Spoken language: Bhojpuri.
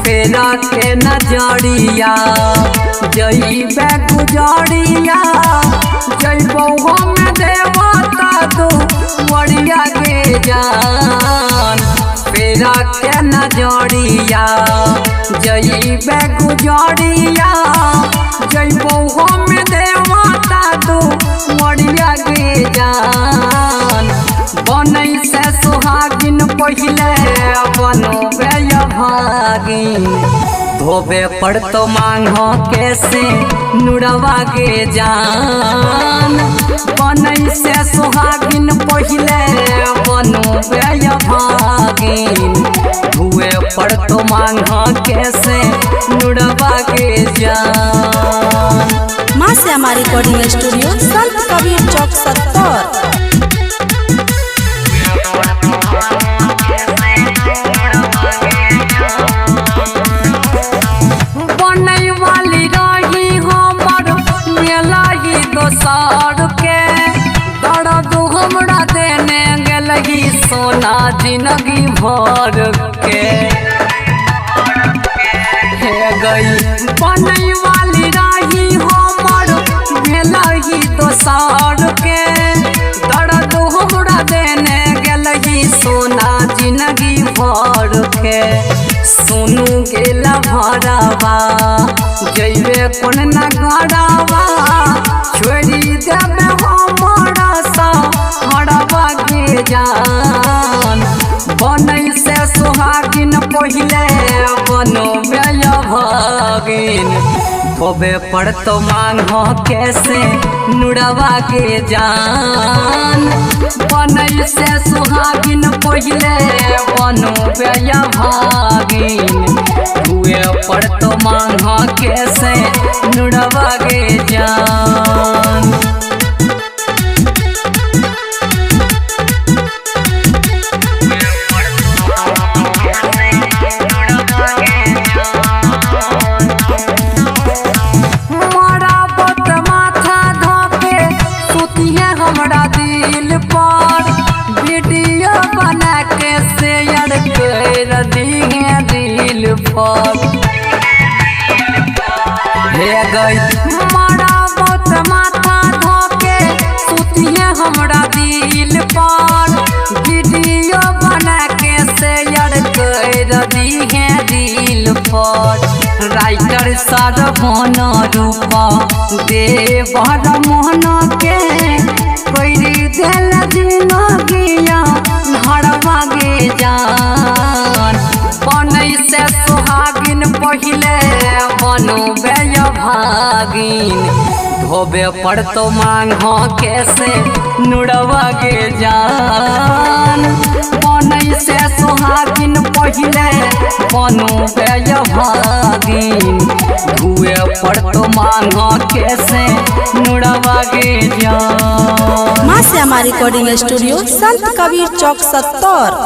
फेरा के नजरिया जइबे गुजरिया जइबो हम देवता दो वरिया के जान। फेरा के नजरिया जइबे गुजरिया जइबो हम देवता दो वरिया के जान। बनई से सुहागिन पहिले बनोबे भागिन धोबे पड़ तो मांगो कैसे नुड़वा के जान। बनई से सुहागिन पहिले बनोबे भागिन धुए पड़ तो मांगो कैसे नुड़वा के जान। माँ से हमारी रिकॉर्डिंग स्टूडियो संत कबीर चौक 70। बनई वाली रही हमर मेला ही दोसर के दर्द हमरा देने गेलही सोना जिंदगी भर के। हे गई बनई वाली रही हमर मेला ही दोसर के दर्द हमरा देने गेलही सोना जिंदगी भर के। सुनू गेला भरावा जइबे कोन नगरवा छोड़ी देबे हमरा सा हरवा के जान। बनई से सुहागिन पहिले बनोबे भागिन धोबे पड़ तो मांगो कैसे नुड़वा के जान। बनई से सुहागिन पहिले बनोबे भागिन धुए पड़ तो मांगो कैसे नुड़वा के जान। हमरा दिल पर वीडियो बना के शेयर कर दिए दिल पर। हे गई मारा बहुत माथा धोके सुतिए हमरा दिल पर वीडियो बना के शेयर कर दिए दिल पर। राइटर सरवन रूपा देवर मोहन के कोई दिल जिंदगिया हरवा के जान। बनई से सुहागिन पहिले बनोबे भागिन धोबे पड़ तो मांगो कैसे नुड़वा के जान। बनई से सुहागिन पहिले बनोबे भागिन धुए पड़ तो मांगो कैसे नुड़वा के जान। माँ से हमारी रिकॉर्डिंग स्टूडियो संत कबीर चौक 70।